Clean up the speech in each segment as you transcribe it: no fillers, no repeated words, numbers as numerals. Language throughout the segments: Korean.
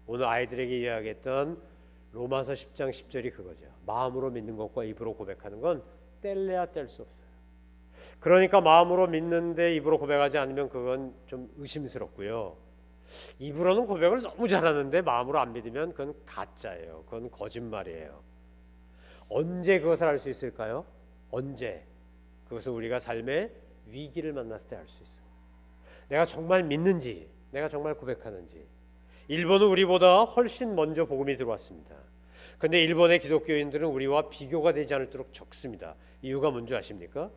오늘 아이들에게 이야기했던 로마서 10장 10절이 그거죠. 마음으로 믿는 것과 입으로 고백하는 건 뗄래야 뗄 수 없어요. 그러니까 마음으로 믿는데 입으로 고백하지 않으면 그건 좀 의심스럽고요. 입으로는 고백을 너무 잘하는데 마음으로 안 믿으면 그건 가짜예요. 그건 거짓말이에요. 언제 그것을 알 수 있을까요? 언제? 그것은 우리가 삶의 위기를 만났을 때 알 수 있어요. 내가 정말 믿는지, 내가 정말 고백하는지. 일본은 우리보다 훨씬 먼저 복음이 들어왔습니다. 그런데 일본의 기독교인들은 우리와 비교가 되지 않도록 적습니다. 이유가 뭔지 아십니까?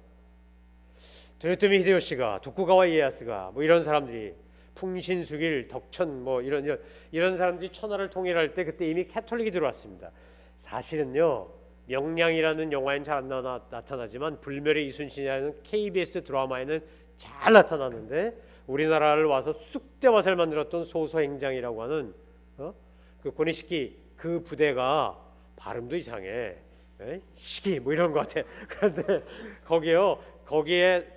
도요토미 히데요시가, 도쿠가와 이에야스가 뭐 이런 사람들이 풍신수길, 덕천 뭐 이런 사람들이 천하를 통일할 때 그때 이미 캐톨릭이 들어왔습니다. 사실은요, 명량이라는 영화에는 잘 안 나타나지만 불멸의 이순신이라는 KBS 드라마에는 잘 나타나는데 우리나라를 와서 쑥대밭을 만들었던 소서행장이라고 하는 그 고니시키 그 부대가 발음도 이상해. 시기 뭐 이런 것 같아. 그런데 거기에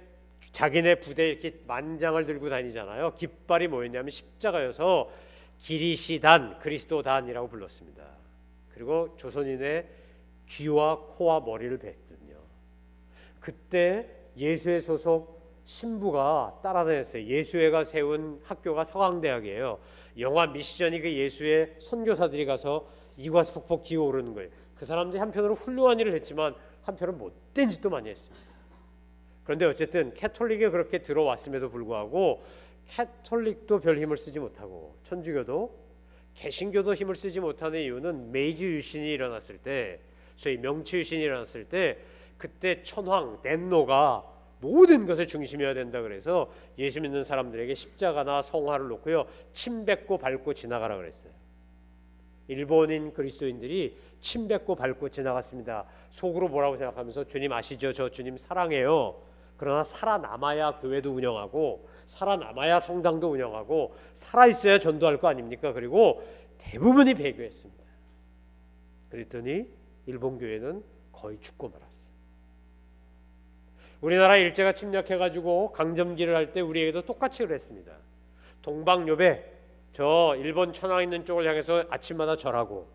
자기네 부대 이렇게 만장을 들고 다니잖아요. 깃발이 뭐였냐면 십자가여서 기리시단, 그리스도단이라고 불렀습니다. 그리고 조선인의 귀와 코와 머리를 뱉거든요. 그때 예수회 소속 신부가 따라다녔어요. 예수회가 세운 학교가 서강대학이에요. 영화 미션이 그 예수회 선교사들이 가서 이과수 폭포 기어오르는 거예요. 그 사람들이 한편으로 훌륭한 일을 했지만 한편으로 못된 짓도 많이 했습니다. 그런데 어쨌든 캐톨릭이 그렇게 들어왔음에도 불구하고 캐톨릭도 별 힘을 쓰지 못하고 천주교도 개신교도 힘을 쓰지 못하는 이유는 메이지 유신이 일어났을 때, 소위 명치 유신이 일어났을 때 그때 천황 덴노가 모든 것을 중심이어야 된다 그래서 예수 믿는 사람들에게 십자가나 성화를 놓고요, 침 뱉고 밟고 지나가라 그랬어요. 일본인 그리스도인들이 침 뱉고 밟고 지나갔습니다. 속으로 뭐라고 생각하면서 주님 아시죠? 저 주님 사랑해요. 그러나 살아남아야 교회도 운영하고 살아남아야 성당도 운영하고 살아있어야 전도할 거 아닙니까? 그리고 대부분이 배교했습니다. 그랬더니 일본 교회는 거의 죽고 말았어요. 우리나라 일제가 침략해가지고 강점기를 할 때 우리에게도 똑같이 그랬습니다. 동방요배, 저 일본 천황 있는 쪽을 향해서 아침마다 절하고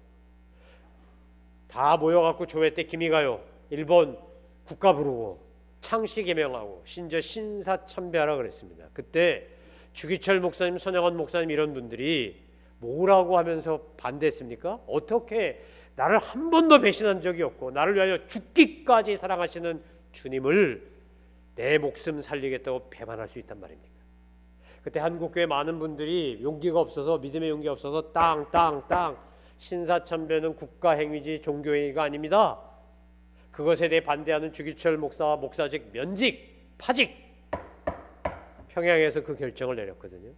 다 모여갖고 조회 때 기미가요 일본 국가 부르고 창씨 개명하고 심지어 신사참배하라 그랬습니다. 그때 주기철 목사님, 손영원 목사님 이런 분들이 뭐라고 하면서 반대했습니까? 어떻게 나를 한 번도 배신한 적이 없고 나를 위하여 죽기까지 사랑하시는 주님을 내 목숨 살리겠다고 배반할 수 있단 말입니까? 그때 한국교회 많은 분들이 용기가 없어서, 믿음의 용기가 없어서 땅 신사참배는 국가행위지 종교행위가 아닙니다. 그것에 대해 반대하는 주기철 목사와 목사직 면직, 파직, 평양에서 그 결정을 내렸거든요.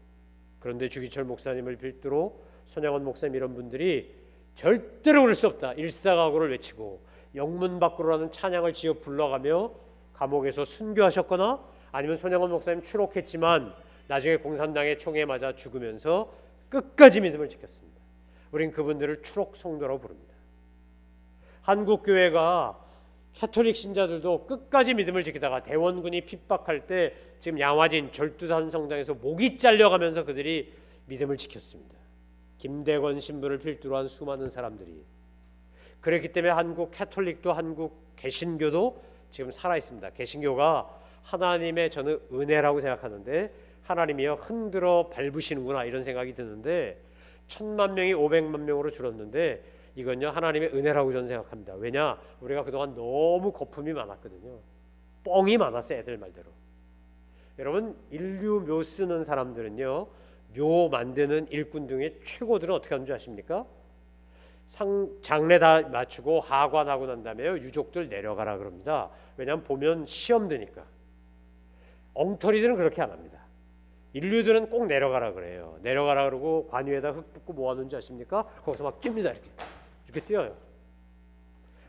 그런데 주기철 목사님을 필두로 손양원 목사님 이런 분들이 절대로 그럴 수 없다, 일사각오를 외치고 영문 밖으로라는 찬양을 지어 불러가며 감옥에서 순교하셨거나 아니면 손양원 목사님 추록했지만 나중에 공산당의 총에 맞아 죽으면서 끝까지 믿음을 지켰습니다. 우린 그분들을 추록 성도라고 부릅니다. 한국 교회가 캐톨릭 신자들도 끝까지 믿음을 지키다가 대원군이 핍박할 때 지금 양화진 절두산 성당에서 목이 잘려가면서 그들이 믿음을 지켰습니다. 김대건 신부를 필두로 한 수많은 사람들이. 그렇기 때문에 한국 캐톨릭도 한국 개신교도 지금 살아있습니다. 개신교가 하나님의 저는 은혜라고 생각하는데 하나님이여 흔들어 밟으시는구나 이런 생각이 드는데 1000만 명이 500만 명으로 줄었는데 이건요 하나님의 은혜라고 저는 생각합니다. 왜냐? 우리가 그동안 너무 거품이 많았거든요. 뻥이 많았어요. 애들 말대로. 여러분 인류 묘 쓰는 사람들은요 묘 만드는 일꾼 중에 최고들은 어떻게 하는 줄 아십니까? 장례 다 마치고 하관하고 난 다음에 유족들 내려가라 그럽니다. 왜냐하면 보면 시험 드니까. 엉터리들은 그렇게 안 합니다. 인류들은 꼭 내려가라 그래요. 내려가라 그러고 관유에다 흙 붓고 뭐 하는지 아십니까? 거기서 막 뜁니다. 이렇게 뛰어요.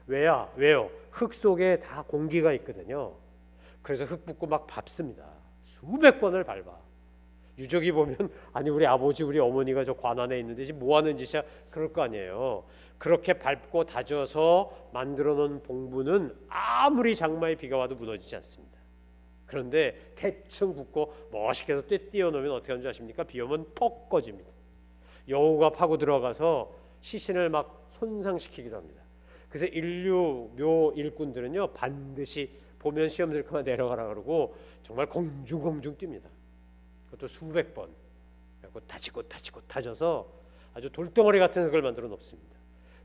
왜요? 흙 속에 다 공기가 있거든요. 그래서 흙 붓고 막 밟습니다. 수백 번을 밟아. 유족이 보면 아니 우리 아버지 우리 어머니가 저 관안에 있는데 지금 뭐 하는 짓이야? 그럴 거 아니에요. 그렇게 밟고 다져서 만들어 놓은 봉부는 아무리 장마에 비가 와도 무너지지 않습니다. 그런데 대충 굽고 멋있게 해서 뛰어놓으면 어떻게 하는 줄 아십니까? 비 오면 퍽 꺼집니다. 여우가 파고 들어가서 시신을 막 손상시키기도 합니다. 그래서 인류 묘 일꾼들은요 반드시 보면 시험 들 거만 내려가라 그러고 정말 공중공중 뜁니다. 그것도 수백 번. 그리고 다치고 타져서 아주 돌덩어리 같은 흙을 만들어 놓습니다.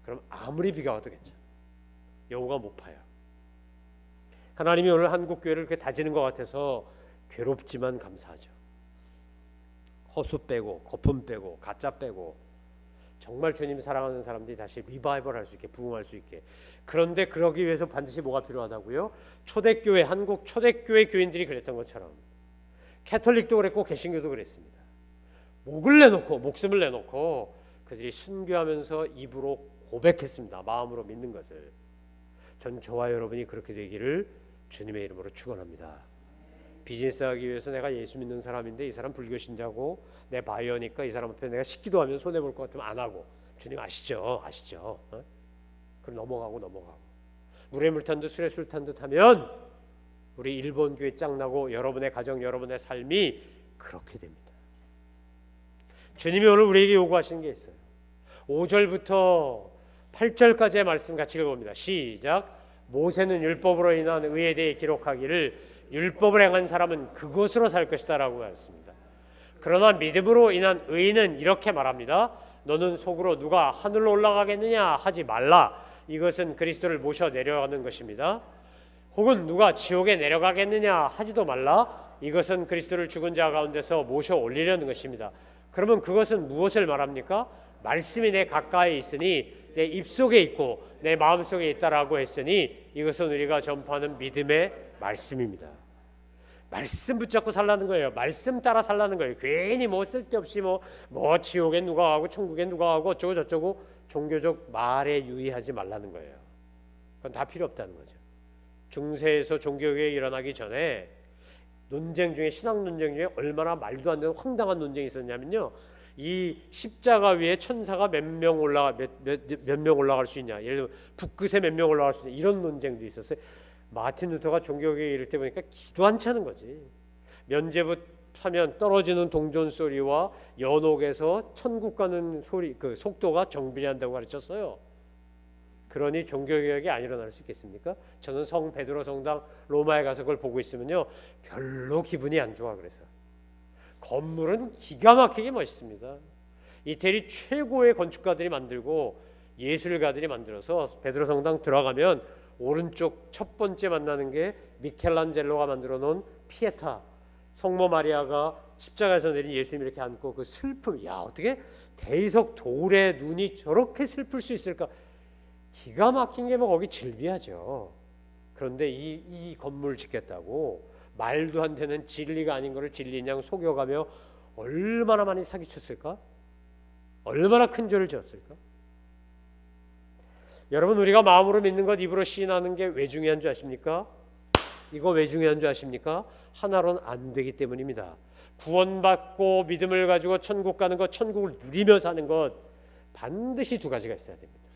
그럼 아무리 비가 와도 괜찮아. 여우가 못 파요. 하나님이 오늘 한국 교회를 그렇게 다지는 것 같아서 괴롭지만 감사하죠. 허수 빼고 거품 빼고 가짜 빼고 정말 주님 사랑하는 사람들이 다시 리바이벌 할 수 있게 부흥할 수 있게. 그런데 그러기 위해서 반드시 뭐가 필요하다고요? 초대교회, 한국 초대교회 교인들이 그랬던 것처럼 캐톨릭도 그랬고 개신교도 그랬습니다. 목숨을 내놓고 그들이 순교하면서 입으로 고백했습니다. 마음으로 믿는 것을. 전 저와 여러분이 그렇게 되기를 주님의 이름으로 축원합니다. 비즈니스하기 위해서 내가 예수 믿는 사람인데 이 사람 불교 신자고 내 바이어니까 이 사람 앞에 내가 식기도 하면 손해 볼 것 같으면 안 하고. 주님 아시죠? 그럼 넘어가고 물에 물 탄 듯 술에 술 탄 듯 하면 우리 일본 교회 짱나고 여러분의 가정, 여러분의 삶이 그렇게 됩니다. 주님이 오늘 우리에게 요구하시는 게 있어요. 5절부터 8절까지의 말씀 같이 읽어봅니다. 시작. 모세는 율법으로 인한 의에 대해 기록하기를 율법을 행한 사람은 그것으로 살 것이다 라고 했습니다. 그러나 믿음으로 인한 의는 이렇게 말합니다. 너는 속으로 누가 하늘로 올라가겠느냐 하지 말라. 이것은 그리스도를 모셔 내려가는 것입니다. 혹은 누가 지옥에 내려가겠느냐 하지도 말라. 이것은 그리스도를 죽은 자 가운데서 모셔 올리려는 것입니다. 그러면 그것은 무엇을 말합니까? 말씀이 내 가까이 있으니 내 입속에 있고 내 마음속에 있다라고 했으니 이것은 우리가 전파하는 믿음의 말씀입니다. 말씀 붙잡고 살라는 거예요. 말씀 따라 살라는 거예요. 괜히 뭐 쓸데없이 뭐 지옥에 누가 가고 천국에 누가 가고 어쩌고 저쩌고 종교적 말에 유의하지 말라는 거예요. 그건 다 필요 없다는 거죠. 중세에서 종교개혁이 일어나기 전에 논쟁 중에 신학 논쟁 중에 얼마나 말도 안 되는 황당한 논쟁이 있었냐면요. 이 십자가 위에 천사가 몇 명 올라갈 수 있냐. 예를 들면 북극에 몇 명 올라갈 수 있냐. 이런 논쟁도 있었어요. 마틴 루터가 종교개혁 이럴 때 보니까 기도 안 차는 거지. 면죄부 하면 떨어지는 동전 소리와 연옥에서 천국 가는 소리 그 속도가 정비례한다고 가르쳤어요. 그러니 종교개혁이 안 일어날 수 있겠습니까? 저는 성 베드로 성당 로마에 가서 그걸 보고 있으면요 별로 기분이 안 좋아. 그래서 건물은 기가 막히게 멋있습니다. 이태리 최고의 건축가들이 만들고 예술가들이 만들어서 베드로 성당 들어가면 오른쪽 첫 번째 만나는 게 미켈란젤로가 만들어 놓은 피에타, 성모 마리아가 십자가에서 내린 예수님 이렇게 안고 그 슬픔. 야, 어떻게 대리석 돌에 눈이 저렇게 슬플 수 있을까? 기가 막힌 게 뭐 거기 질비하죠. 그런데 이 건물을 짓겠다고 말도 안 되는 진리가 아닌 거를 진리인 양 속여가며 얼마나 많이 사기쳤을까? 얼마나 큰 죄를 지었을까? 여러분, 우리가 마음으로 믿는 것, 입으로 시인하는 게 왜 중요한 줄 아십니까? 이거 왜 중요한 줄 아십니까? 하나로는 안 되기 때문입니다. 구원받고 믿음을 가지고 천국 가는 것, 천국을 누리며 사는 것, 반드시 두 가지가 있어야 됩니다.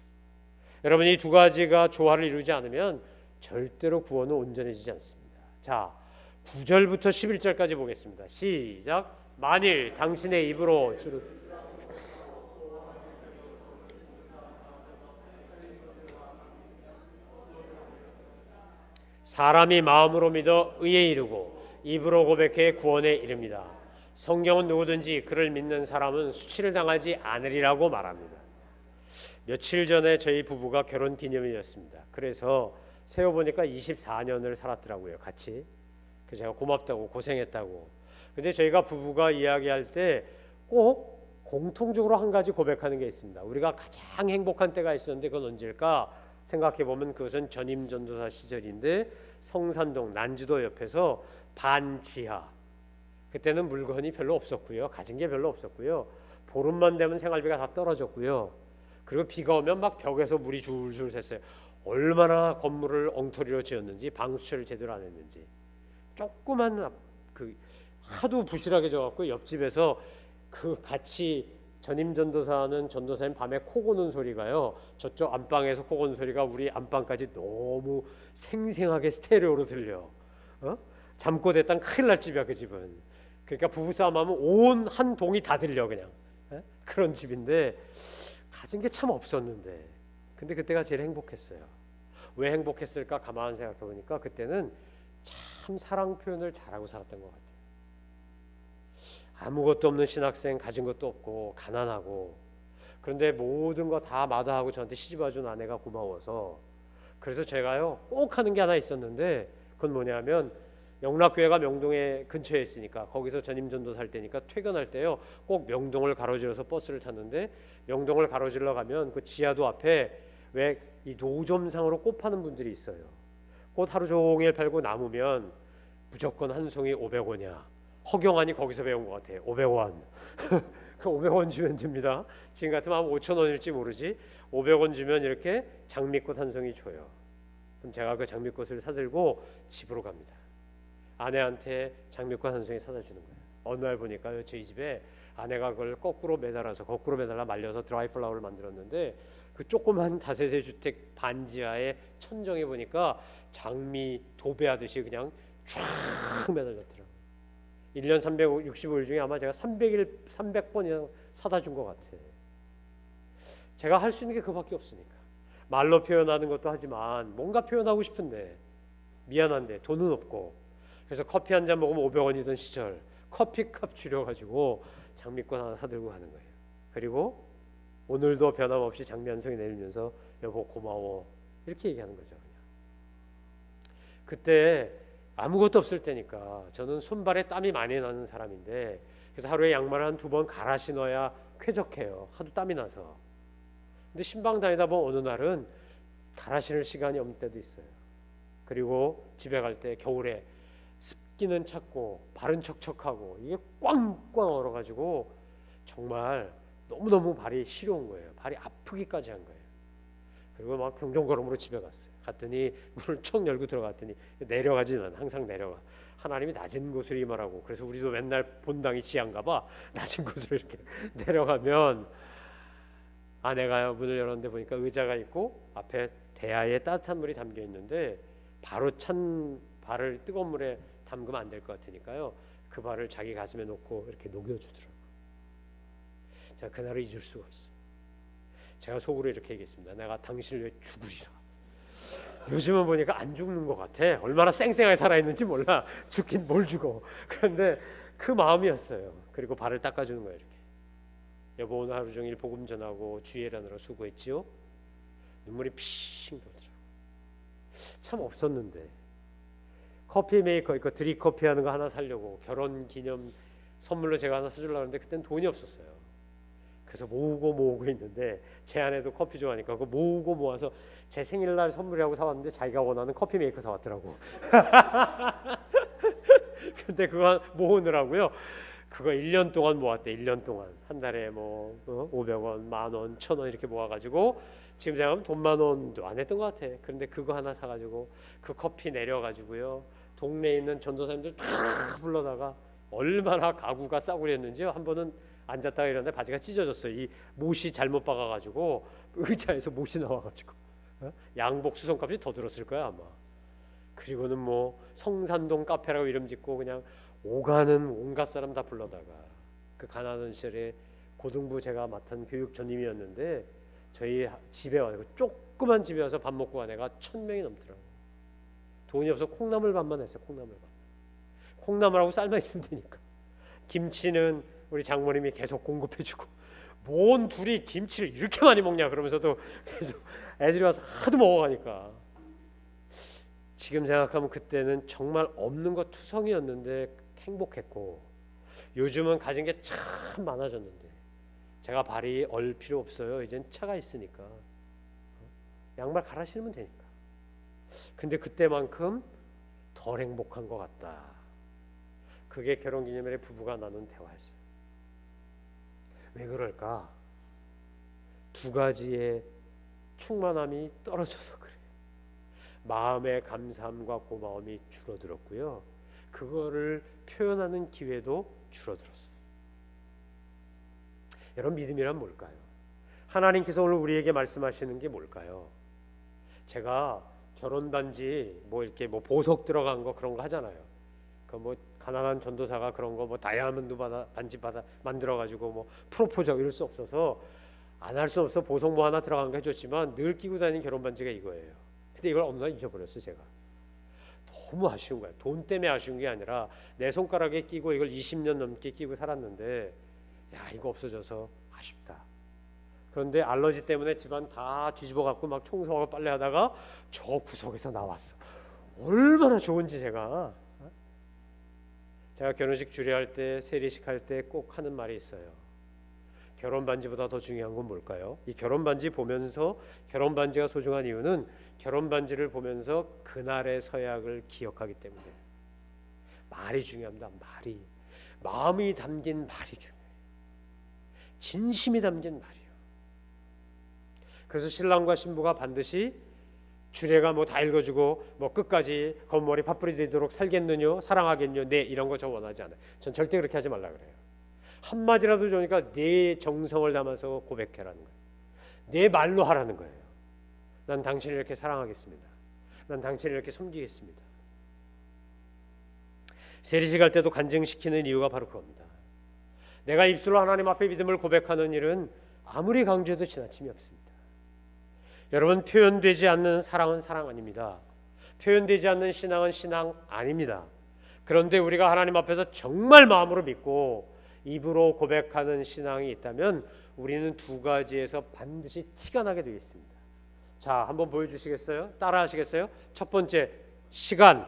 여러분, 이 두 가지가 조화를 이루지 않으면 절대로 구원은 온전해지지 않습니다. 자, 9절부터 11절까지 보겠습니다. 시작. 만일 당신의 입으로 주를 사람이 마음으로 믿어 의에 이르고 입으로 고백해 구원에 이릅니다. 성경은 누구든지 그를 믿는 사람은 수치를 당하지 않으리라고 말합니다. 며칠 전에 저희 부부가 결혼 기념일이었습니다. 그래서 세어보니까 24년을 살았더라고요. 같이. 그래서 제가 고맙다고 고생했다고. 근데 저희가 부부가 이야기할 때 꼭 공통적으로 한 가지 고백하는 게 있습니다. 우리가 가장 행복한 때가 있었는데 그건 언제일까? 생각해보면 그것은 전임 전도사 시절인데 성산동 난지도 옆에서 반지하, 그때는 물건이 별로 없었고요. 가진 게 별로 없었고요. 보름만 되면 생활비가 다 떨어졌고요. 그리고 비가 오면 막 벽에서 물이 줄줄 샜어요. 얼마나 건물을 엉터리로 지었는지, 방수처를 제대로 안 했는지. 조그만 그 하도 부실하게 져갖고 옆집에서 그 같이 전임 전도사는 전도사님 밤에 코 고는 소리가요, 저쪽 안방에서 코 고는 소리가 우리 안방까지 너무 생생하게 스테레오로 들려. 잠꼬대 딴 큰일 날 집이야 그 집은. 그러니까 부부싸움 하면 온 한 동이 다 들려 그냥. 그런 집인데 가진 게 참 없었는데 근데 그때가 제일 행복했어요. 왜 행복했을까 가만 생각해 보니까 그때는 참 사랑 표현을 잘하고 살았던 것 같아요. 아무것도 없는 신학생, 가진 것도 없고 가난하고, 그런데 모든 거 다 마다하고 저한테 시집와준 아내가 고마워서, 그래서 제가요 꼭 하는 게 하나 있었는데 그건 뭐냐면 영락교회가 명동에 근처에 있으니까 거기서 전임전도 살 때니까 퇴근할 때요 꼭 명동을 가로질러서 버스를 탔는데, 명동을 가로질러 가면 그 지하도 앞에 왜 이 노점상으로 꽃 파는 분들이 있어요. 꽃 하루 종일 팔고 남으면 무조건 한 송이 500원이야. 허경환이 거기서 배운 것 같아요. 500원. 그 500원 주면 됩니다. 지금 같으면 한 5,000원일지 모르지. 500원 주면 이렇게 장미꽃 한 송이 줘요. 그럼 제가 그 장미꽃을 사들고 집으로 갑니다. 아내한테 장미꽃 한 송이 사다 주는 거예요. 어느 날 보니까 저희 집에 아내가 그걸 거꾸로 매달라 말려서 드라이 플라워를 만들었는데, 그 조그만 다세대 주택 반지하에 천정에 보니까 장미 도배하듯이 그냥 쫙 매달렸더라고요. 1년 365일 중에 아마 제가 300번 이상 사다 준 것 같아. 제가 할 수 있는 게 그밖에 없으니까. 말로 표현하는 것도 하지만 뭔가 표현하고 싶은데 미안한데 돈은 없고, 그래서 커피 한 잔 먹으면 500원이던 시절 커피값 줄여가지고 장미꽃 하나 사들고 가는 거예요. 그리고 오늘도 변함없이 장미 한 송이 내밀면서 여보 고마워 이렇게 얘기하는 거죠. 그냥. 그때 아무것도 없을 때니까 저는 손발에 땀이 많이 나는 사람인데, 그래서 하루에 양말을 한 2번 갈아 신어야 쾌적해요. 하도 땀이 나서. 근데 신방 다니다 보면 어느 날은 갈아 신을 시간이 없는 때도 있어요. 그리고 집에 갈 때 겨울에 습기는 찼고 발은 척척하고 이게 꽝꽝 얼어가지고 정말 너무너무 발이 시려운 거예요. 발이 아프기까지 한 거예요. 그리고 막 경종걸음으로 집에 갔어요. 갔더니 문을 척 열고 들어갔더니 내려가지는 항상 내려가. 하나님이 낮은 곳을 임하라고. 그래서 우리도 맨날 본당이 지한가 봐. 낮은 곳을 이렇게 내려가면 아내가 문을 열었는데 보니까 의자가 있고 앞에 대야에 따뜻한 물이 담겨 있는데, 바로 찬 발을 뜨거운 물에 담그면 안 될 것 같으니까요 그 발을 자기 가슴에 놓고 이렇게 녹여주더라고요. 제가 그날을 잊을 수가 없어요. 제가 속으로 이렇게 얘기했습니다. 내가 당신을 위해 죽으리라. 요즘은 보니까 안 죽는 것 같아. 얼마나 쌩쌩하게 살아있는지 몰라. 죽긴 뭘 죽어. 그런데 그 마음이었어요. 그리고 발을 닦아주는 거예요. 이렇게. 여보 오늘 하루 종일 복음 전하고 주일하느라 수고했지요. 눈물이 핑 돌더라고요. 참 없었는데. 커피 메이커 이거 드립커피 하는 거 하나 사려고 결혼 기념 선물로 제가 하나 사주려고 하는데 그때는 돈이 없었어요. 그래서 모으고 있는데 제 아내도 커피 좋아하니까 그거 모으고 모아서 제 생일날 선물이라고 사왔는데 자기가 원하는 커피 메이커 사왔더라고. 근데 그거 모으느라고요. 그거 1년 동안 모았대. 1년 동안 한 달에 뭐 500원, 10,000원, 1,000원 이렇게 모아가지고 지금 생각하면 돈 10,000원도 안 했던 것 같아. 그런데 그거 하나 사가지고 그 커피 내려가지고요 동네에 있는 전도사님들 다 불러다가 얼마나 가구가 싸구렸는지요. 한 번은 앉았다가 이러는데 바지가 찢어졌어요. 이 못이 잘못 박아가지고 의자에서 못이 나와가지고 양복 수선값이 더 들었을 거야 아마. 그리고는 뭐 성산동 카페라고 이름 짓고 그냥 오가는 온갖 사람 다 불러다가, 그 가난한 시절에 고등부 제가 맡은 교육 전임이었는데 저희 집에 와서 조그만 집에 와서 밥 먹고 간 애가 1,000명이 넘더라고요. 돈이 없어 콩나물밥만 했어요. 콩나물하고 삶아 있으면 되니까. 김치는 우리 장모님이 계속 공급해주고, 뭔 둘이 김치를 이렇게 많이 먹냐 그러면서도 계속 애들이 와서 하도 먹어가니까. 지금 생각하면 그때는 정말 없는 것 투성이었는데 행복했고, 요즘은 가진 게 참 많아졌는데 제가 발이 얼 필요 없어요. 이젠 차가 있으니까 양말 갈아 신으면 되니까. 근데 그때만큼 덜 행복한 것 같다. 그게 결혼기념일에 부부가 나눈 대화였어요. 왜 그럴까? 2가지의 충만함이 떨어져서 그래요. 마음의 감사함과 고마움이 줄어들었고요. 그거를 표현하는 기회도 줄어들었어요. 여러분, 믿음이란 뭘까요? 하나님께서 오늘 우리에게 말씀하시는 게 뭘까요? 제가 결혼 반지 뭐 이렇게 뭐 보석 들어간 거 그런 거 하잖아요. 그 뭐 가난한 전도사가 그런 거 뭐 다이아몬드 반지 만들어 가지고 뭐 프로포즈 이럴 수 없어서 안 할 수 없어 보석 뭐 하나 들어간 거 해줬지만 늘 끼고 다니는 결혼 반지가 이거예요. 근데 이걸 어느 날 잊어버렸어 제가. 너무 아쉬운 거야. 돈 때문에 아쉬운 게 아니라 내 손가락에 끼고 이걸 20년 넘게 끼고 살았는데 야 이거 없어져서 아쉽다. 그런데 알러지 때문에 집안 다 뒤집어 갖고 막 청소하고 빨래하다가 저 구석에서 나왔어. 얼마나 좋은지 제가 결혼식 주례할 때 세례식 할 때 꼭 하는 말이 있어요. 결혼 반지보다 더 중요한 건 뭘까요? 이 결혼 반지 보면서 결혼 반지가 소중한 이유는 결혼 반지를 보면서 그날의 서약을 기억하기 때문에. 말이 중요합니다. 말이. 마음이 담긴 말이 중요해요. 진심이 담긴 말이에요. 그래서 신랑과 신부가 반드시 주례가 뭐 다 읽어주고 뭐 끝까지 검머리 팥불이 되도록 살겠느냐 사랑하겠냐 네 이런 거 저 원하지 않아요. 전 절대 그렇게 하지 말라 그래요. 한마디라도 좋으니까 내 정성을 담아서 고백해라는 거예요. 내 말로 하라는 거예요. 난 당신을 이렇게 사랑하겠습니다. 난 당신을 이렇게 섬기겠습니다. 세리식 할 때도 간증시키는 이유가 바로 그겁니다. 내가 입술로 하나님 앞에 믿음을 고백하는 일은 아무리 강조해도 지나침이 없습니다. 여러분 표현되지 않는 사랑은 사랑 아닙니다. 표현되지 않는 신앙은 신앙 아닙니다. 그런데 우리가 하나님 앞에서 정말 마음으로 믿고 입으로 고백하는 신앙이 있다면 우리는 두 가지에서 반드시 티가 나게 되어 있습니다. 자, 한번 보여주시겠어요? 따라 하시겠어요? 첫 번째 시간,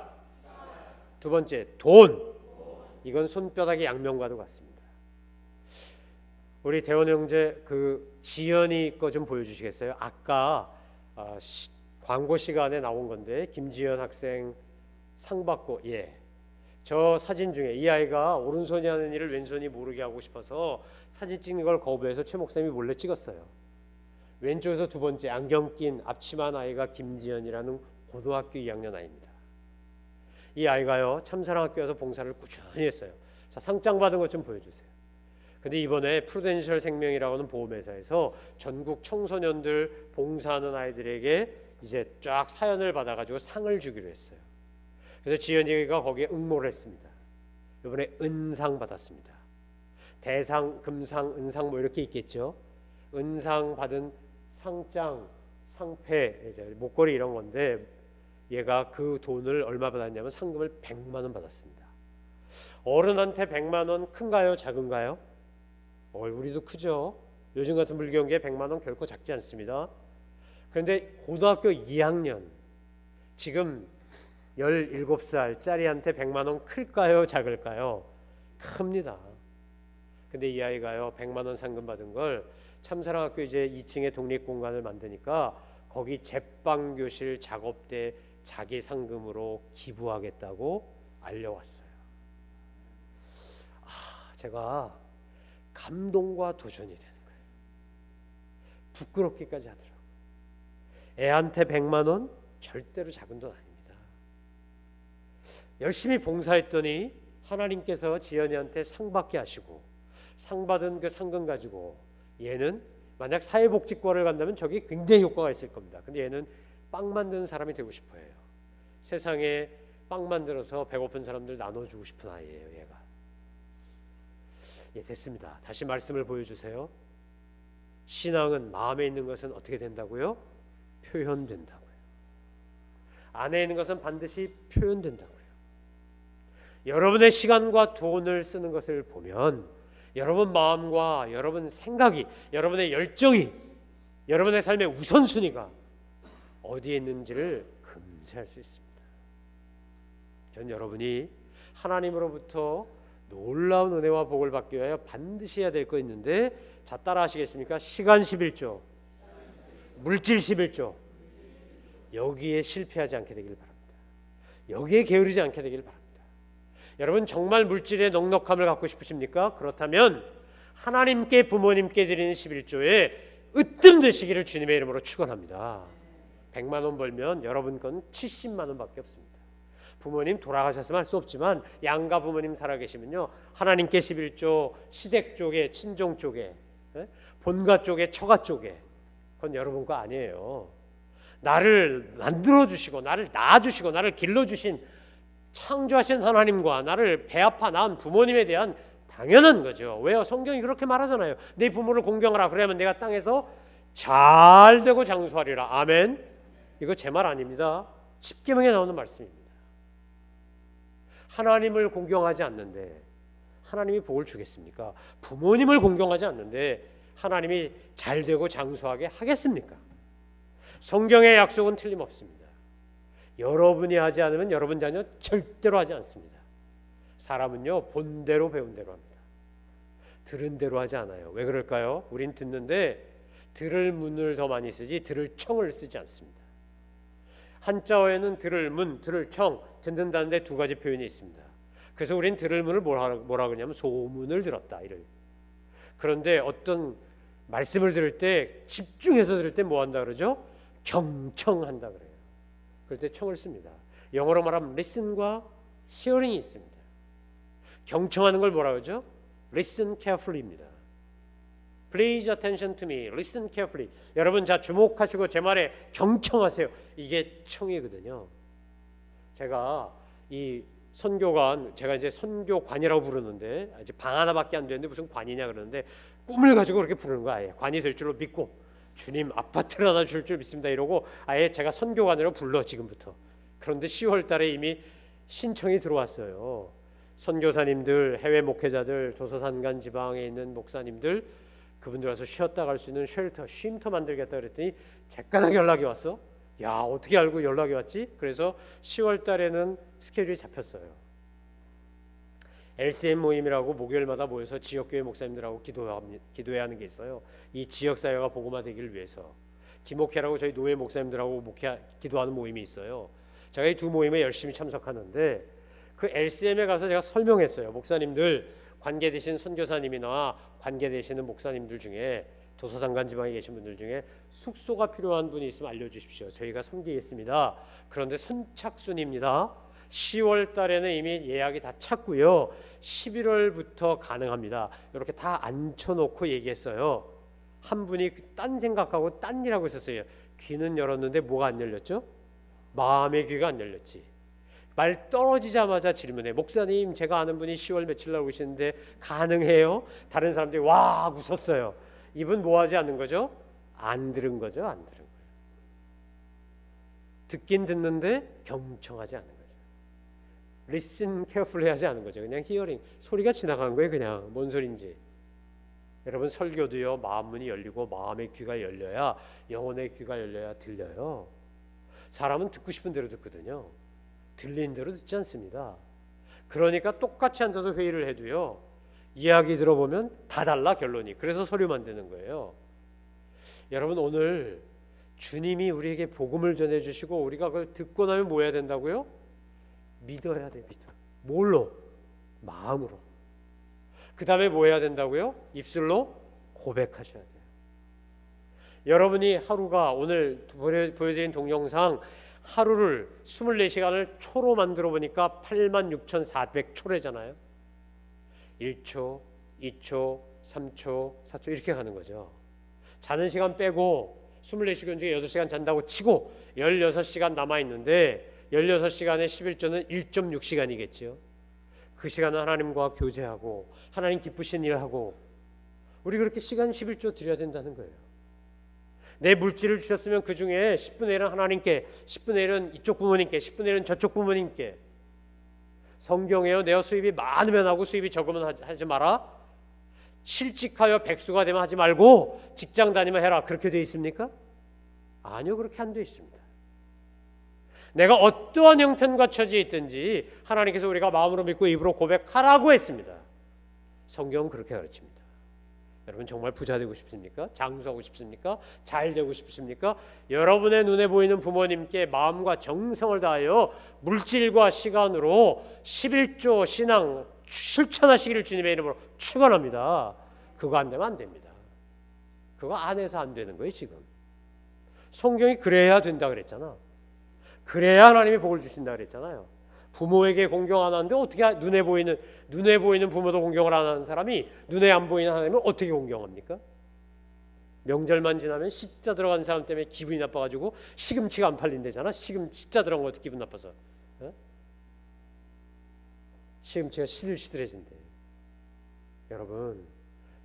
두 번째 돈. 이건 손바닥의 양면과도 같습니다. 우리 대원 형제 그 지연이 거 좀 보여주시겠어요? 아까 광고 시간에 나온 건데 김지연 학생 상 받고 저 사진 중에 이 아이가 오른손이 하는 일을 왼손이 모르게 하고 싶어서 사진 찍는 걸 거부해서 최 목사님이 몰래 찍었어요. 왼쪽에서 두 번째 안경 낀 앞치마한 아이가 김지연이라는 고등학교 2학년 아이입니다. 이 아이가요 참사랑학교에서 봉사를 꾸준히 했어요. 자, 상장 받은 것 좀 보여주세요. 근데 이번에 프루덴셜 생명이라고 하는 보험회사에서 전국 청소년들 봉사하는 아이들에게 이제 쫙 사연을 받아가지고 상을 주기로 했어요. 그래서 지연이가 거기에 응모를 했습니다. 이번에 은상 받았습니다. 대상, 금상, 은상 뭐 이렇게 있겠죠. 은상 받은 상장, 상패, 목걸이 이런 건데 얘가 그 돈을 얼마 받았냐면 상금을 100만 원 받았습니다. 어른한테 100만 원 큰가요? 작은가요? 우리도 크죠. 요즘 같은 물경기에 100만 원 결코 작지 않습니다. 그런데 고등학교 2학년 지금 17살짜리한테 100만 원 클까요? 작을까요? 큽니다. 근데 이 아이가요 100만 원 상금 받은 걸 참사랑학교 이제 2층에 독립공간을 만드니까 거기 제빵교실 작업대 자기 상금으로 기부하겠다고 알려왔어요. 제가 감동과 도전이 되는 거예요. 부끄럽기까지 하더라고요. 애한테 100만 원 절대로 작은 돈 아닙니다. 열심히 봉사했더니 하나님께서 지연이한테 상 받게 하시고 상 받은 그 상금 가지고 얘는 만약 사회복지과를 간다면 저게 굉장히 효과가 있을 겁니다. 근데 얘는 빵 만드는 사람이 되고 싶어 해요. 세상에 빵 만들어서 배고픈 사람들 나눠주고 싶은 아이예요. 얘가. 됐습니다. 다시 말씀을 보여주세요. 신앙은 마음에 있는 것은 어떻게 된다고요? 표현된다고요. 안에 있는 것은 반드시 표현된다고요. 여러분의 시간과 돈을 쓰는 것을 보면 여러분 마음과 여러분 생각이, 여러분의 열정이, 여러분의 삶의 우선순위가 어디에 있는지를 금세할 수 있습니다. 전 여러분이 하나님으로부터 놀라운 은혜와 복을 받기 위하여 반드시 해야 될 거 있는데, 자 따라 하시겠습니까? 시간 11조, 물질 11조. 여기에 실패하지 않게 되길 바랍니다. 여기에 게으르지 않게 되길 바랍니다. 여러분 정말 물질의 넉넉함을 갖고 싶으십니까? 그렇다면 하나님께 부모님께 드리는 11조에 으뜸 되시기를 주님의 이름으로 축원합니다. 100만 원 벌면 여러분 건 70만 원밖에 없습니다. 부모님 돌아가셨으면 할 수 없지만 양가 부모님 살아계시면요 하나님께 11조 시댁 쪽에 친종 쪽에 본가 쪽에 처가 쪽에 그건 여러분 거 아니에요. 나를 만들어주시고 나를 낳아주시고 나를 길러주신 창조하신 하나님과 나를 배 아파 낳은 부모님에 대한 당연한 거죠. 왜요? 성경이 그렇게 말하잖아요. 네 부모를 공경하라. 그러면 내가 땅에서 잘 되고 장수하리라. 아멘. 이거 제 말 아닙니다. 십계명에 나오는 말씀입니다. 하나님을 공경하지 않는데 하나님이 복을 주겠습니까? 부모님을 공경하지 않는데 하나님이 잘 되고 장수하게 하겠습니까? 성경의 약속은 틀림없습니다. 여러분이 하지 않으면 여러분 자녀 절대로 하지 않습니다. 사람은요, 본대로 배운 대로 합니다. 들은 대로 하지 않아요. 왜 그럴까요? 우린 듣는데 들을 문을 더 많이 쓰지 들을 청을 쓰지 않습니다. 한자어에는 들을 문, 들을 청, 듣는다는 데 두 가지 표현이 있습니다. 그래서 우린 들을 문을 뭐라 그러냐면 소문을 들었다 이를. 그런데 어떤 말씀을 들을 때 집중해서 들을 때 뭐 한다 그러죠? 경청한다 그래요. 그럴 때 청을 씁니다. 영어로 말하면 listen과 hearing이 있습니다. 경청하는 걸 뭐라 그러죠? Listen carefully입니다. Please attention to me. Listen carefully. 여러분 자 주목하시고 제 말에 경청하세요. 이게 청이거든요. 제가 이 선교관, 제가 이제 선교관이라고 부르는데 아직 방 하나밖에 안 되는데 무슨 관이냐 그러는데 꿈을 가지고 그렇게 부르는 거야. 아예 관이 될 줄로 믿고 주님 아파트를 하나 줄 줄 믿습니다 이러고 아예 제가 선교관으로 불러 지금부터. 그런데 10월 달에 이미 신청이 들어왔어요. 선교사님들, 해외 목회자들, 조서산간 지방에 있는 목사님들 그분들 와서 쉬었다 갈 수 있는 쉼터 만들겠다 그랬더니 제까닥 연락이 왔어. 야 어떻게 알고 연락이 왔지? 그래서 10월 달에는 스케줄이 잡혔어요. LCM 모임이라고 목요일마다 모여서 지역교회 목사님들하고 기도해야 하는 게 있어요. 이 지역사회가 복음화되기를 위해서 김목회라고 저희 노예 목사님들하고 기도하는 모임이 있어요. 제가 이 두 모임에 열심히 참석하는데 그 LCM에 가서 제가 설명했어요. 목사님들 관계되신 선교사님이나 관계되시는 목사님들 중에 도서상간 지방에 계신 분들 중에 숙소가 필요한 분이 있으면 알려주십시오. 저희가 섬기겠습니다. 그런데 선착순입니다. 10월 달에는 이미 예약이 다 찼고요. 11월부터 가능합니다. 이렇게 다 앉혀놓고 얘기했어요. 한 분이 딴 생각하고 딴 일하고 있었어요. 귀는 열었는데 뭐가 안 열렸죠? 마음의 귀가 안 열렸지. 말 떨어지자마자 질문해. 목사님 제가 아는 분이 10월 며칠 날 오시는데 가능해요? 다른 사람들이 와 웃었어요. 이분 뭐 하지 않는 거죠? 안 들은 거죠. 안 들은 거예요. 듣긴 듣는데 경청하지 않는 거죠. Listen carefully 하지 않은 거죠. 그냥 hearing, 소리가 지나가는 거예요. 그냥 뭔 소린지. 여러분 설교도요. 마음 문이 열리고 마음의 귀가 열려야 영혼의 귀가 열려야 들려요. 사람은 듣고 싶은 대로 듣거든요. 들린 대로 듣지 않습니다. 그러니까 똑같이 앉아서 회의를 해도요. 이야기 들어보면 다 달라 결론이. 그래서 서류만 되는 거예요. 여러분 오늘 주님이 우리에게 복음을 전해주시고 우리가 그걸 듣고 나면 뭐 해야 된다고요? 믿어야 됩니다. 뭘로? 마음으로. 그 다음에 뭐 해야 된다고요? 입술로 고백하셔야 돼요. 여러분이 하루가 오늘 보여드린 동영상 하루를 24시간을 초로 만들어 보니까 86,400초래잖아요. 1초, 2초, 3초, 4초 이렇게 가는 거죠. 자는 시간 빼고 24시간 중에 8시간 잔다고 치고 16시간 남아있는데 16시간에 11조는 1.6시간이겠죠. 그 시간은 하나님과 교제하고 하나님 기쁘신 일하고 우리 그렇게 시간 11조 드려야 된다는 거예요. 내 물질을 주셨으면 그 중에 10분의 1은 하나님께, 10분의 1은 이쪽 부모님께, 10분의 1은 저쪽 부모님께. 성경에요. 내가 수입이 많으면 하고 수입이 적으면 하지 마라. 실직하여 백수가 되면 하지 말고 직장 다니면 해라. 그렇게 돼 있습니까? 아니요. 그렇게 안 돼 있습니다. 내가 어떠한 형편과 처지에 있든지 하나님께서 우리가 마음으로 믿고 입으로 고백하라고 했습니다. 성경은 그렇게 가르칩니다. 여러분 정말 부자 되고 싶습니까? 장수하고 싶습니까? 잘 되고 싶습니까? 여러분의 눈에 보이는 부모님께 마음과 정성을 다하여 물질과 시간으로 11조 신앙 실천하시기를 주님의 이름으로 축원합니다. 그거 안 되면 안 됩니다. 그거 안 해서 안 되는 거예요 지금. 성경이 그래야 된다 그랬잖아. 그래야 하나님이 복을 주신다 그랬잖아요. 부모에게 공경 안 하는데 어떻게 눈에 보이는 부모도 공경을 안 하는 사람이 눈에 안 보이는 하나님을 어떻게 공경합니까? 명절만 지나면 시자 들어간 사람 때문에 기분이 나빠가지고 시금치가 안 팔린대잖아. 시자 들어간 것도 기분 나빠서. 시금치가 시들시들해진대. 여러분,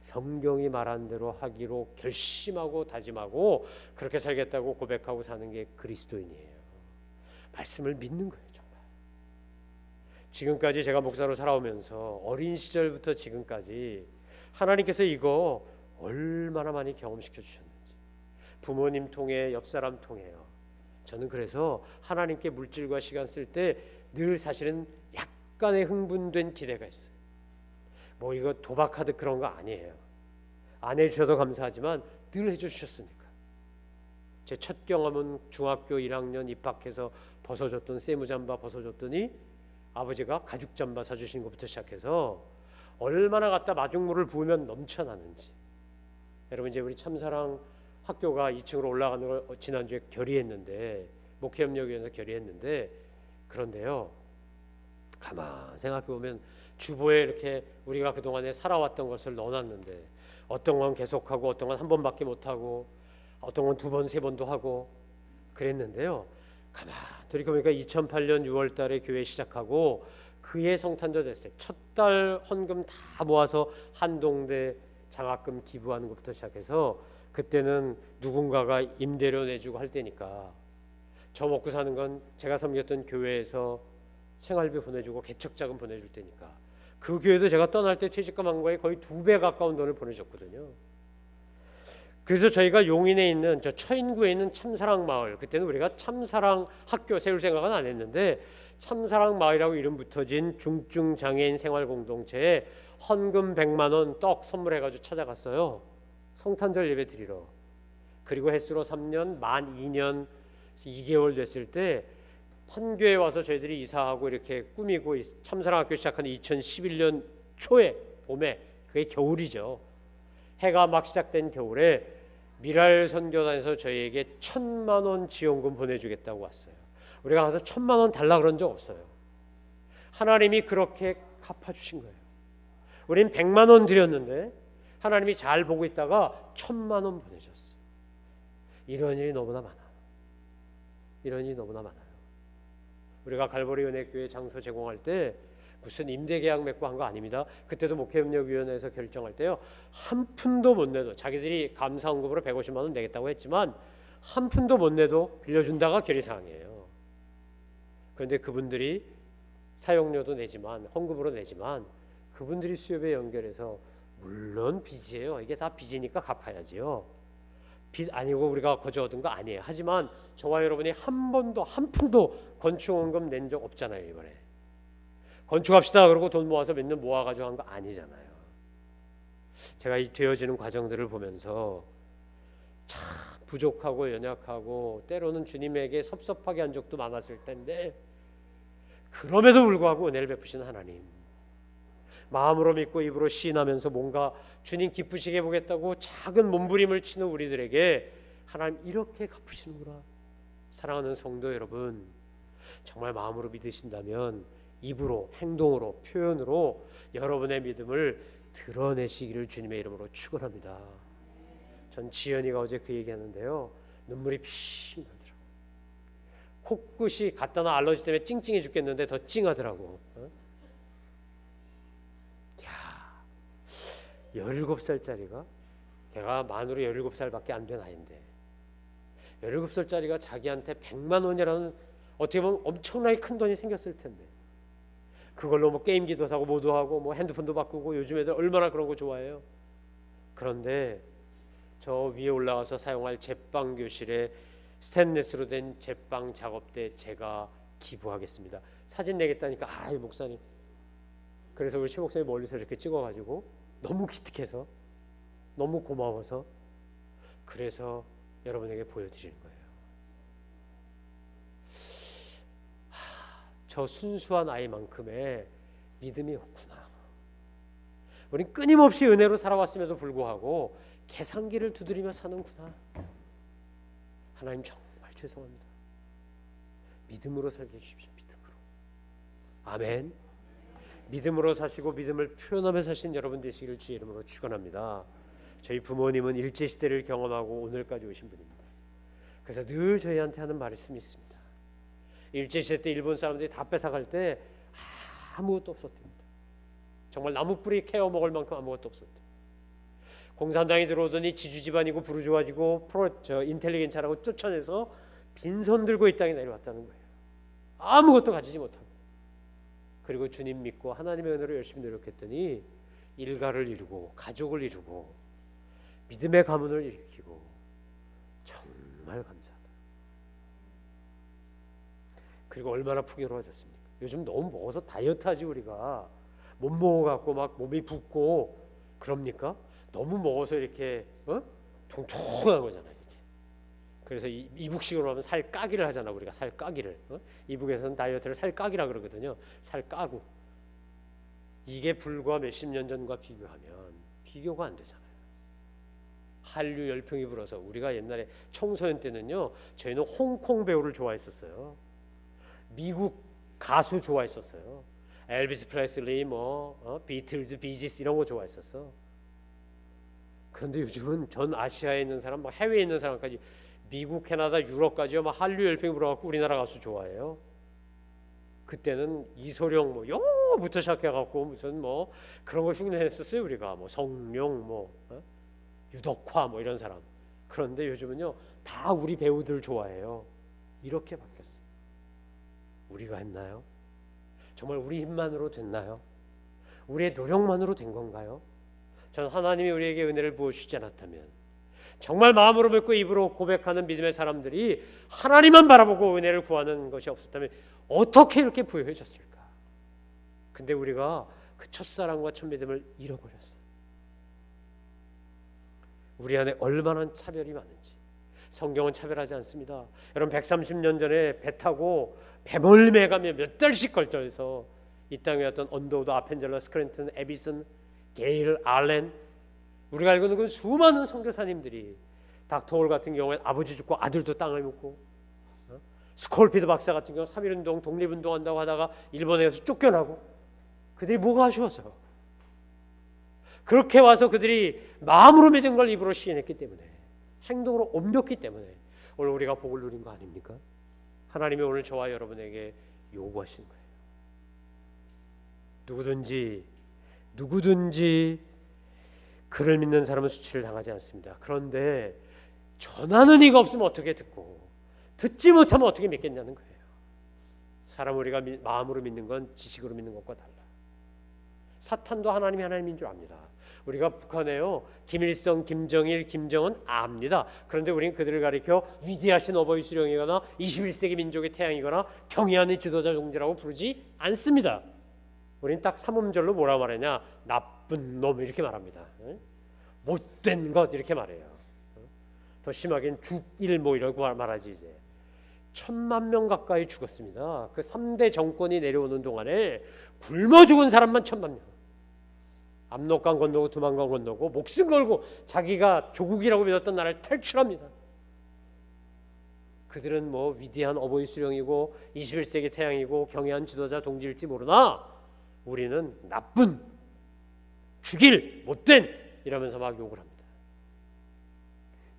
성경이 말한 대로 하기로 결심하고 다짐하고 그렇게 살겠다고 고백하고 사는 게 그리스도인이에요. 말씀을 믿는 거예요. 정말 지금까지 제가 목사로 살아오면서 어린 시절부터 지금까지 하나님께서 이거 얼마나 많이 경험시켜 주셨는지, 부모님 통해, 옆 사람 통해요. 저는 그래서 하나님께 물질과 시간 쓸 때 늘 사실은 약간의 흥분된 기대가 있어요. 뭐 이거 도박하듯 그런 거 아니에요. 안 해주셔도 감사하지만 늘 해주셨으니까. 제 첫 경험은 중학교 1학년 입학해서 벗어줬던 세무잠바 벗어줬더니 아버지가 가죽 잠바 사주신 것부터 시작해서 얼마나 갖다 마중물을 부으면 넘쳐나는지. 여러분, 이제 우리 참사랑 학교가 2층으로 올라가는 걸 지난주에 결의했는데, 목회협력위원회에서 결의했는데, 그런데요, 가만 생각해 보면 주보에 이렇게 우리가 그동안에 살아왔던 것을 넣어놨는데, 어떤 건 계속하고 어떤 건 한 번밖에 못하고 어떤 건 두 번, 세 번도 하고 그랬는데요, 가만 돌이켜보니까 2008년 6월 달에 교회 시작하고 그해 성탄절 됐어요. 첫 달 헌금 다 모아서 한동대 장학금 기부하는 것부터 시작해서, 그때는 누군가가 임대료 내주고 할 때니까 저 먹고 사는 건 제가 섬겼던 교회에서 생활비 보내주고 개척자금 보내줄 때니까 그 교회도 제가 떠날 때 퇴직금 한 거에 거의 2배 가까운 돈을 보내줬거든요. 그래서 저희가 용인에 있는 저 처인구에 있는 참사랑 마을, 그때는 우리가 참사랑 학교 세울 생각은 안 했는데 참사랑 마을이라고 이름 붙어진 중증 장애인 생활 공동체에 헌금 100만 원 떡 선물해가지고 찾아갔어요. 성탄절 예배 드리러. 그리고 햇수로 3년 만 2년 2개월 됐을 때 판교에 와서 저희들이 이사하고 이렇게 꾸미고 참사랑 학교 시작한 2011년 초에 봄에, 그게 겨울이죠. 해가 막 시작된 겨울에 미랄 선교단에서 저희에게 1,000만 원 지원금 보내주겠다고 왔어요. 우리가 가서 1,000만 원 달라 그런 적 없어요. 하나님이 그렇게 갚아주신 거예요. 우린 100만 원 드렸는데 하나님이 잘 보고 있다가 1,000만 원 보내줬어요. 이런 일이 너무나 많아. 이런 일이 너무나 많아요. 우리가 갈보리 은혜교회 장소 제공할 때 무슨 임대계약 맺고 한 거 아닙니다. 그때도 목회협력위원회에서 결정할 때요, 한 푼도 못 내도, 자기들이 감사헌금으로 150만 원 내겠다고 했지만 한 푼도 못 내도 빌려준다가 결의사항이에요. 그런데 그분들이 사용료도 내지만 헌금으로 내지만 그분들이 수협에 연결해서, 물론 빚이에요. 이게 다 빚이니까 갚아야지요. 빚 아니고 우리가 거저 얻은 거 아니에요. 하지만 저와 여러분이 한 번도 한 푼도 건축원금 낸 적 없잖아요. 이번에 건축합시다 그러고 돈 모아서 몇 년 모아가지고 한 거 아니잖아요. 제가 이 되어지는 과정들을 보면서 참 부족하고 연약하고 때로는 주님에게 섭섭하게 한 적도 많았을 텐데, 그럼에도 불구하고 은혜를 베푸시는 하나님, 마음으로 믿고 입으로 시인하면서 뭔가 주님 기쁘시게 보겠다고 작은 몸부림을 치는 우리들에게 하나님 이렇게 갚으시는구나. 사랑하는 성도 여러분, 정말 마음으로 믿으신다면 입으로, 행동으로, 표현으로 여러분의 믿음을 드러내시기를 주님의 이름으로 축원합니다. 전 지연이가 어제 그 얘기하는데요, 눈물이 핑 나더라고. 코끝이 갖다 놔 알러지 때문에 찡찡해 죽겠는데 더 찡하더라고. 17살짜리가, 걔가 만으로 17살밖에 안 된 아이인데 17살짜리가 자기한테 100만 원이라는 어떻게 보면 엄청나게 큰 돈이 생겼을 텐데 그걸로 뭐 게임기도 사고 뭐도 하고 뭐 핸드폰도 바꾸고, 요즘 애들 얼마나 그런 거 좋아해요. 그런데 저 위에 올라가서 사용할 제빵 교실에 스테인리스로 된 제빵 작업대 제가 기부하겠습니다. 사진 내겠다니까, 아이 목사님. 그래서 우리 최 목사님 멀리서 이렇게 찍어가지고 너무 기특해서, 너무 고마워서, 그래서 여러분에게 보여드리는 거예요. 저 순수한 아이만큼의 믿음이 없구나. 우린 끊임없이 은혜로 살아왔음에도 불구하고 계산기를 두드리며 사는구나. 하나님 정말 죄송합니다. 믿음으로 살게 해주십시오. 믿음으로. 아멘. 믿음으로 사시고 믿음을 표현하며 사신 여러분 되시기를 주의 이름으로 축원합니다. 저희 부모님은 일제시대를 경험하고 오늘까지 오신 분입니다. 그래서 늘 저희한테 하는 말씀이 있습니다. 일제시대 때 일본 사람들이 다 뺏어갈 때 아무것도 없었답니다. 정말 나무 뿌리 캐어 먹을 만큼 아무것도 없었대. 공산당이 들어오더니 지주 집안이고 부르주아지고 인텔리겐차라고 쫓아내서 빈손 들고 이 땅에 내려왔다는 거예요. 아무것도 가지지 못하고. 그리고 주님 믿고 하나님의 은혜로 열심히 노력했더니 일가를 이루고 가족을 이루고 믿음의 가문을 일으키고 정말 감사하다. 그리고 얼마나 풍요로워졌습니까? 요즘 너무 먹어서 다이어트하지 우리가. 못 먹어갖고 막 몸이 붓고 그럽니까? 너무 먹어서 이렇게 통통한 거잖아요. 이렇게. 그래서 이북식으로 하면 살 까기를 하잖아. 우리가 살 까기를. 이북에서는 다이어트를 살 까기라 그러거든요. 살 까고. 이게 불과 몇십 년 전과 비교하면 비교가 안 되잖아요. 한류 열풍이 불어서 우리가 옛날에 청소년 때는요, 저희는 홍콩 배우를 좋아했었어요. 미국 가수 좋아했었어요. 엘비스 프레슬리, 비틀즈, 비지스 이런 거 좋아했었어. 그런데 요즘은 전 아시아에 있는 사람, 막 해외에 있는 사람까지 미국, 캐나다, 유럽까지요, 막 한류 열풍이 불어갖고 우리나라 가수 좋아해요. 그때는 이소룡 요부터 시작해갖고 무슨 그런 걸 흉내냈었어요 우리가. 성룡, 유덕화 이런 사람. 그런데 요즘은요 다 우리 배우들 좋아해요. 이렇게 바뀌었어요. 우리가 했나요? 정말 우리 힘만으로 됐나요? 우리의 노력만으로 된 건가요? 저는 하나님이 우리에게 은혜를 부어주시지 않았다면, 정말 마음으로 믿고 입으로 고백하는 믿음의 사람들이 하나님만 바라보고 은혜를 구하는 것이 없었다면 어떻게 이렇게 부유해졌을까? 근데 우리가 그 첫사랑과 첫 믿음을 잃어버렸어요. 우리 안에 얼마나 차별이 많은지. 성경은 차별하지 않습니다. 여러분 130년 전에 배 타고 배멀매 가며 몇 달씩 걸쳐서 이 땅에 왔던 언더우드, 아펜젤러, 스크랜튼, 에비슨, 게일, 알렌, 우리가 알고 있는 그 수많은 선교사님들이, 닥터홀 같은 경우에 아버지 죽고 아들도 땅을 묻고, 스콜피드 박사 같은 경우 3.1운동 독립운동 한다고 하다가 일본에 가서 쫓겨나고, 그들이 뭐가 아쉬워서 그렇게 와서 그들이 마음으로 믿은 걸 입으로 시인했기 때문에, 행동으로 옮겼기 때문에 오늘 우리가 복을 누린 거 아닙니까? 하나님이 오늘 저와 여러분에게 요구하시는 거예요. 누구든지 그를 믿는 사람은 수치를 당하지 않습니다. 그런데 전하는 이가 없으면 어떻게 듣고, 듣지 못하면 어떻게 믿겠냐는 거예요. 사람 우리가 마음으로 믿는 건 지식으로 믿는 것과 달라. 사탄도 하나님인 줄 압니다. 우리가 북한에요, 김일성, 김정일, 김정은 압니다. 그런데 우리는 그들을 가리켜 위대하신 어버이 수령이거나 21세기 민족의 태양이거나 경애하는 지도자 종지라고 부르지 않습니다. 우리는 딱 삼음절로 뭐라 말하냐? 나쁜 놈 이렇게 말합니다. 못된 것 이렇게 말해요. 더 심하게는 죽일 이라고 말하지. 이제 1,000만 명 가까이 죽었습니다. 그 3대 정권이 내려오는 동안에 굶어 죽은 사람만 1,000만 명. 압록강 건너고 두만강 건너고 목숨 걸고 자기가 조국이라고 믿었던 나라를 탈출합니다. 그들은 위대한 어버이 수령이고 21세기 태양이고 경애한 지도자 동지일지 모르나 우리는 나쁜, 죽일, 못된 이러면서 막 욕을 합니다.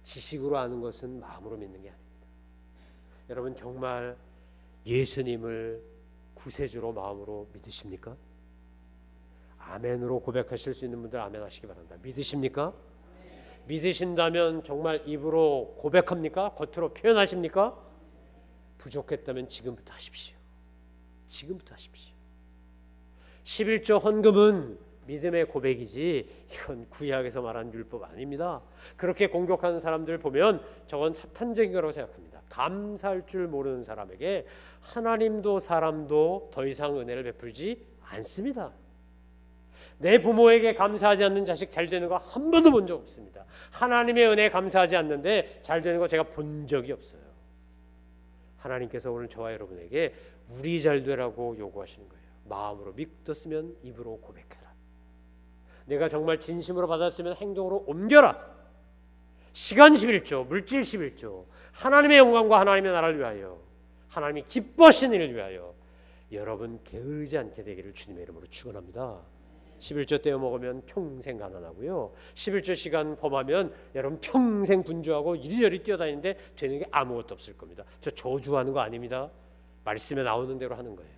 지식으로 아는 것은 마음으로 믿는 게 아닙니다. 여러분 정말 예수님을 구세주로 마음으로 믿으십니까? 아멘으로 고백하실 수 있는 분들 아멘 하시기 바랍니다. 믿으십니까? 믿으신다면 정말 입으로 고백합니까? 겉으로 표현하십니까? 부족했다면 지금부터 하십시오. 지금부터 하십시오. 11조 헌금은 믿음의 고백이지 이건 구약에서 말한 율법 아닙니다. 그렇게 공격하는 사람들 보면 저건 사탄적인 거라고 생각합니다. 감사할 줄 모르는 사람에게 하나님도 사람도 더 이상 은혜를 베풀지 않습니다. 내 부모에게 감사하지 않는 자식 잘 되는 거 한 번도 본 적 없습니다. 하나님의 은혜에 감사하지 않는데 잘 되는 거 제가 본 적이 없어요. 하나님께서 오늘 저와 여러분에게 우리 잘 되라고 요구하시는 거예요. 마음으로 믿었으면 입으로 고백해라. 내가 정말 진심으로 받았으면 행동으로 옮겨라. 시간 11조, 물질 11조, 하나님의 영광과 하나님의 나라를 위하여, 하나님이 기뻐하시는 일을 위하여 여러분 게으르지 않게 되기를 주님의 이름으로 축원합니다. 11조 떼어 먹으면 평생 가난하고요. 11조 시간 범하면 여러분 평생 분주하고 이리저리 뛰어다니는데 되는 게 아무것도 없을 겁니다. 저 저주하는 거 아닙니다. 말씀에 나오는 대로 하는 거예요.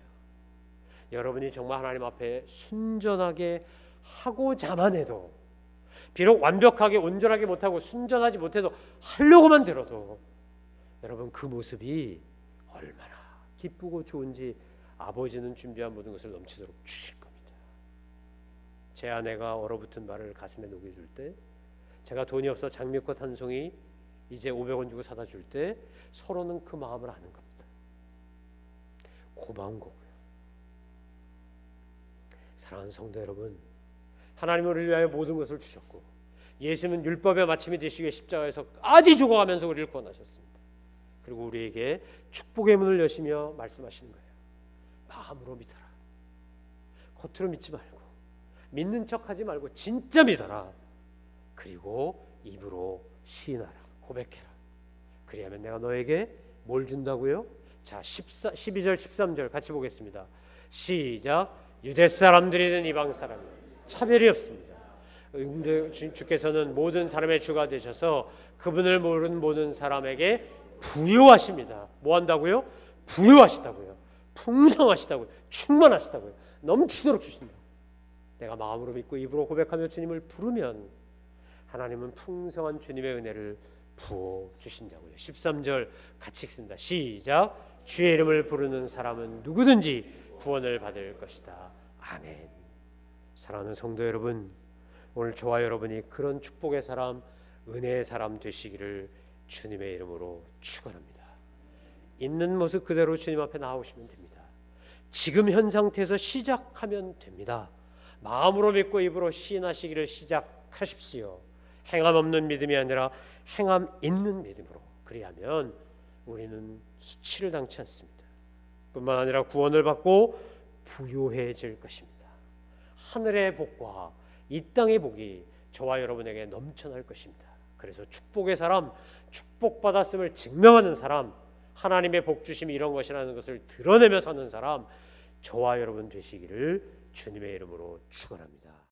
여러분이 정말 하나님 앞에 순전하게 하고자만 해도, 비록 완벽하게 온전하게 못하고 순전하지 못해도 하려고만 들어도 여러분 그 모습이 얼마나 기쁘고 좋은지 아버지는 준비한 모든 것을 넘치도록 주실 겁니다. 제 아내가 얼어붙은 말을 가슴에 녹여줄 때, 제가 돈이 없어 장미꽃 한 송이 이제 500원 주고 사다 줄 때 서로는 그 마음을 아는 겁니다. 고마운 거고요. 사랑하는 성도 여러분, 하나님은 우리를 위하여 모든 것을 주셨고 예수는 율법의 마침이 되시기 위해 십자가에서 까지 죽어가면서 우리를 구원하셨습니다. 그리고 우리에게 축복의 문을 여시며 말씀하시는 거예요. 마음으로 믿어라. 겉으로 믿지 말고, 믿는 척하지 말고 진짜 믿어라. 그리고 입으로 시인하라, 고백해라. 그리하면 내가 너에게 뭘 준다고요? 자, 12절 13절 같이 보겠습니다. 시작. 유대 사람들이든 이방 사람이든 차별이 없습니다. 근데 주께서는 모든 사람의 주가 되셔서 그분을 모르는 모든 사람에게 부요하십니다. 뭐 한다고요? 부요하시다고요. 풍성하시다고요. 충만하시다고요. 넘치도록 주신다. 내가 마음으로 믿고 입으로 고백하며 주님을 부르면 하나님은 풍성한 주님의 은혜를 부어 주신다고요. 13절 같이 읽습니다. 시작. 주의 이름을 부르는 사람은 누구든지 구원을 받을 것이다. 아멘. 사랑하는 성도 여러분, 오늘 저와 여러분이 그런 축복의 사람, 은혜의 사람 되시기를 주님의 이름으로 축원합니다. 있는 모습 그대로 주님 앞에 나오시면 됩니다. 지금 현 상태에서 시작하면 됩니다. 마음으로 믿고 입으로 시인하시기를 시작하십시오. 행함 없는 믿음이 아니라 행함 있는 믿음으로. 그리하면 우리는 수치를 당치 않습니다. 뿐만 아니라 구원을 받고 부요해질 것입니다. 하늘의 복과 이 땅의 복이 저와 여러분에게 넘쳐날 것입니다. 그래서 축복의 사람, 축복받았음을 증명하는 사람, 하나님의 복 주심이 이런 것이라는 것을 드러내며 사는 사람, 저와 여러분 되시기를 주님의 이름으로 축원합니다.